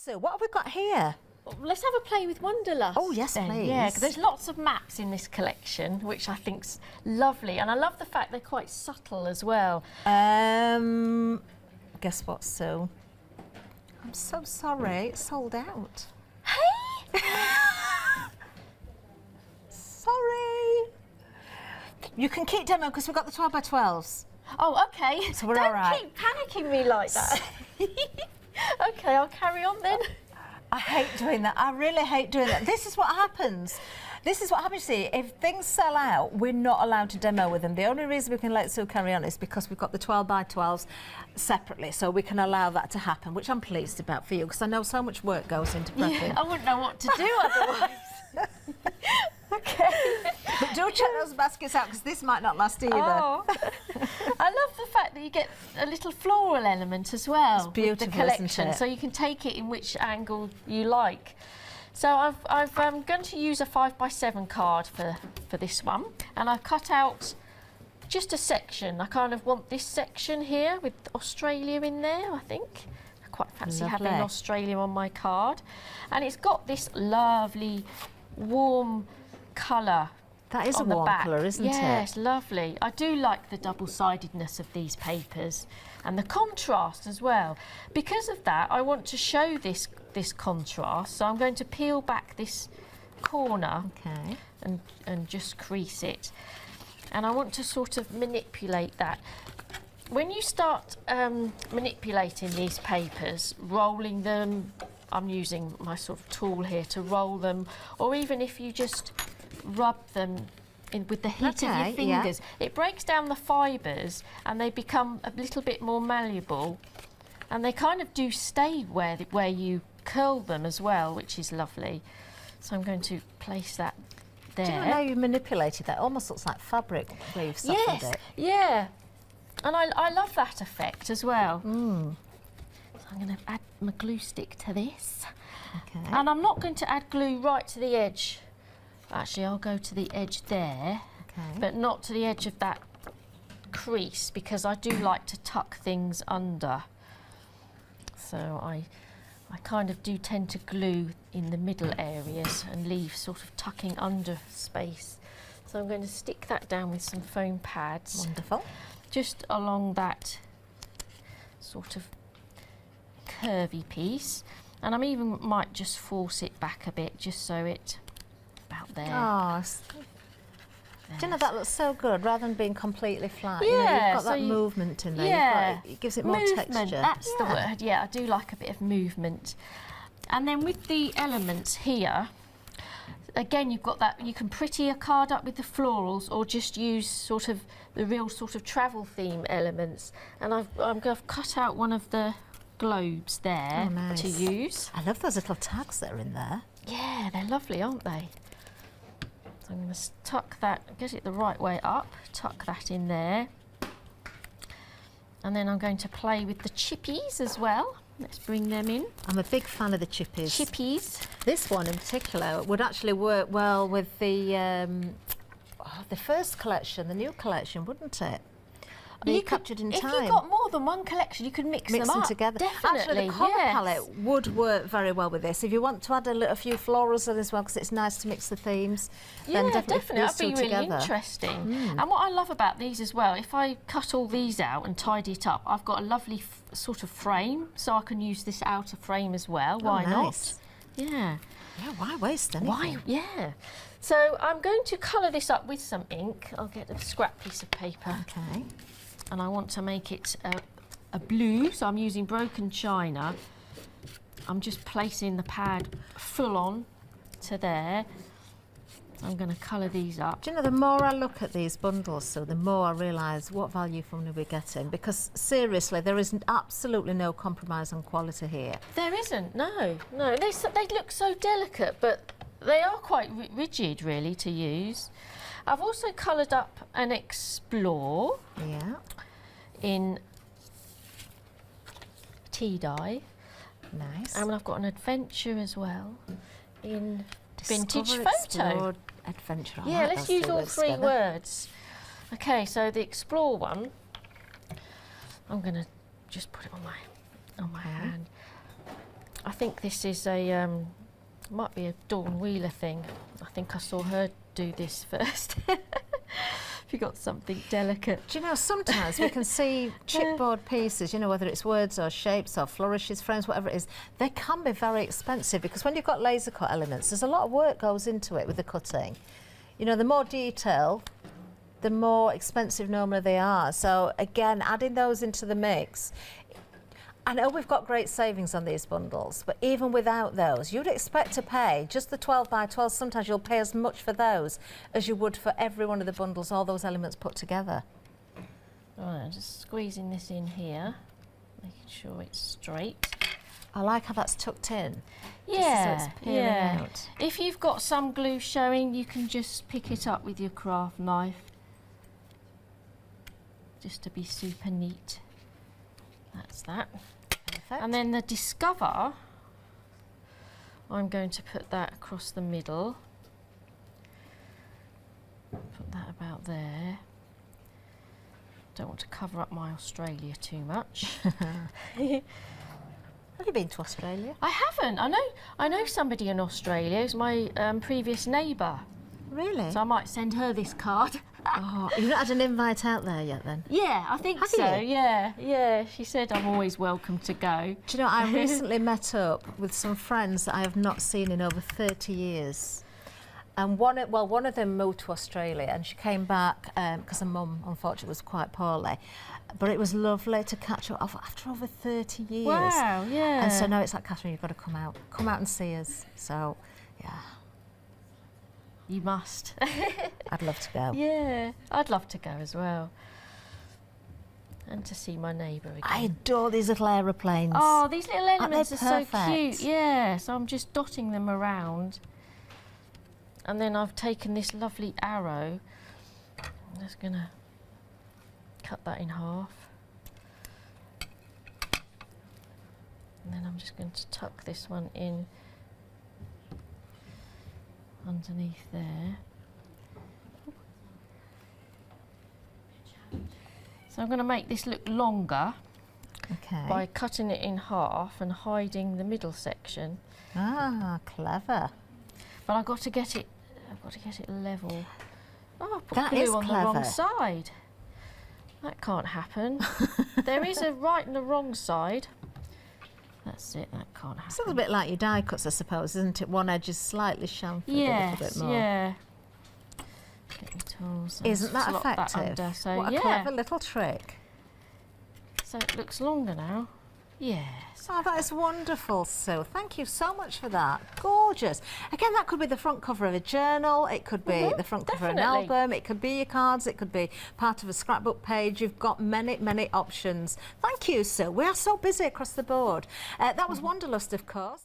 Sue, what have we got here? Let's have a play with Wanderlust. Oh, yes, then. please. Yeah, because there's lots of maps in this collection, which I think's lovely. And I love the fact they're quite subtle as well. Guess what, Sue? I'm so sorry, it's sold out. Hey! Sorry. You can keep demo because we've got the 12 by 12s. Oh, okay. So we're Don't all right. keep panicking me like that. Okay, I'll carry on then. I hate doing that. I really hate doing that. This is what happens. This is what happens, see, if things sell out, we're not allowed to demo with them. The only reason we can let Sue carry on is because we've got the 12 by 12s separately, so we can allow that to happen, which I'm pleased about for you, because I know so much work goes into prepping. Yeah, I wouldn't know what to do otherwise. Okay. But do check those baskets out, because this might not last either. Oh. I love the fact that you get a little floral element as well. It's beautiful, with the collection, isn't it? so you can take it in which angle you like. So I'm going to use a 5x7 card for this one, and I've cut out just a section. I kind of want this section here with Australia in there, I think. I quite fancy having Australia on my card. And it's got this lovely warm colour. That is a warm colour, isn't it? Yes, lovely. I do like the double-sidedness of these papers and the contrast as well. Because of that, I want to show this contrast, so I'm going to peel back this corner and just crease it. And I want to sort of manipulate that. When you start manipulating these papers, rolling them, I'm using my sort of tool here to roll them, or even if you just rub them in with the heat of your fingers, it breaks down the fibres and they become a little bit more malleable, and they kind of do stay where you curl them as well, which is lovely. So I'm going to place that there. Do you know how you manipulated that? It almost looks like fabric where you've softened it. Yeah, and I love that effect as well. So I'm going to add my glue stick to this. Okay. And I'm not going to add glue right to the edge. Actually, I'll go to the edge there, but not to the edge of that crease, because I do like to tuck things under. So I kind of do tend to glue in the middle areas and leave sort of tucking under space. So I'm going to stick that down with some foam pads. Wonderful. Just along that sort of curvy piece. And I'm even might just force it back a bit, just so it about there. Oh, do you know, that looks so good, rather than being completely flat. Yeah, you know, you've got so that movement in there. Yeah, it gives it more texture. That's the word. Yeah, I do like a bit of movement. And then with the elements here, again, you've got that. You can pretty a card up with the florals, or just use sort of the real sort of travel theme elements. And I've cut out one of the globes there to use. I love those little tags that are in there. Yeah, they're lovely, aren't they? So I'm going to tuck that, get it the right way up, tuck that in there. And then I'm going to play with the chippies as well. Let's bring them in. I'm a big fan of the chippies. Chippies. This one in particular would actually work well with the first collection, the new collection, wouldn't it? You captured in time. If you've got more than one collection, you could mix them up together. Definitely. Actually, the colour palette would work very well with this. If you want to add a few florals in as well, because it's nice to mix the themes, then definitely that'd be really interesting. And what I love about these as well, if I cut all these out and tidy it up, I've got a lovely sort of frame, so I can use this outer frame as well. Why not? Yeah. Yeah, why waste anything? Why? Yeah. So I'm going to colour this up with some ink. I'll get a scrap piece of paper. Okay. And I want to make it a blue, so I'm using broken china. I'm just placing the pad full on to there. I'm going to colour these up. Do you know, the more I look at these bundles, so the more I realise what value for money we're getting, because seriously, there is absolutely no compromise on quality here. There isn't, no. They look so delicate, but they are quite rigid, really, to use. I've also coloured up an Explore in tea dye. Nice. And I've got an Adventure as well in Vintage Photo. Adventure. Yeah, let's use all three words. Okay, so the Explore one, I'm going to just put it on my hand. I think this is a, might be a Dawn Wheeler thing. I think I saw her do this first. If you got something delicate. Do you know, sometimes we can see chipboard pieces, you know, whether it's words or shapes or flourishes, frames, whatever it is, they can be very expensive because when you've got laser cut elements, there's a lot of work goes into it with the cutting. You know, the more detail, the more expensive normally they are. So again, adding those into the mix, I know we've got great savings on these bundles, but even without those, you'd expect to pay just the 12 by 12. Sometimes you'll pay as much for those as you would for every one of the bundles, all those elements put together. Right, I'm just squeezing this in here, making sure it's straight. I like how that's tucked in. Yeah, so it's peeling yeah. out. If you've got some glue showing, you can just pick it up with your craft knife, just to be super neat. That's that. Perfect. And then the Discover, I'm going to put that across the middle. Put that about there. Don't want to cover up my Australia too much. Have you been to Australia? I haven't. I know somebody in Australia. It's my previous neighbour. Really? So I might send her this card. Oh, you've not had an invite out there yet then? Yeah, I think Have so. you? Yeah, yeah. She said I'm always welcome to go. Do you know, I recently met up with some friends that I have not seen in over 30 years. And one of them moved to Australia and she came back because her mum, unfortunately, was quite poorly. But it was lovely to catch up after over 30 years. Wow, yeah. And so now it's like, Catherine, you've got to come out and see us. So, yeah. You must. I'd love to go. Yeah, I'd love to go as well. And to see my neighbour again. I adore these little aeroplanes. Oh, these little elements are so perfect? cute. Yeah, so I'm just dotting them around. And then I've taken this lovely arrow. I'm just going to cut that in half. And then I'm just going to tuck this one in underneath there. So I'm going to make this look longer Okay. by cutting it in half and hiding the middle section. Ah, clever. But I've got to get it level. Oh, I put That glue is on the wrong clever. side. That can't happen. There is a right and a wrong side. That's it, that can't happen. It's a little bit like your die cuts, I suppose, isn't it? One edge is slightly chamfered a little bit more. yeah. Get my tools and Isn't that slot effective? That under. So, what a yeah. clever little trick. So it looks longer now. Yes. Oh, that is wonderful, Sue. Thank you so much for that. Gorgeous. Again, that could be the front cover of a journal. It could be the front cover of an definitely. album. It could be your cards. It could be part of a scrapbook page. You've got many, many options. Thank you, Sue. We are so busy across the board. That was Wanderlust, of course.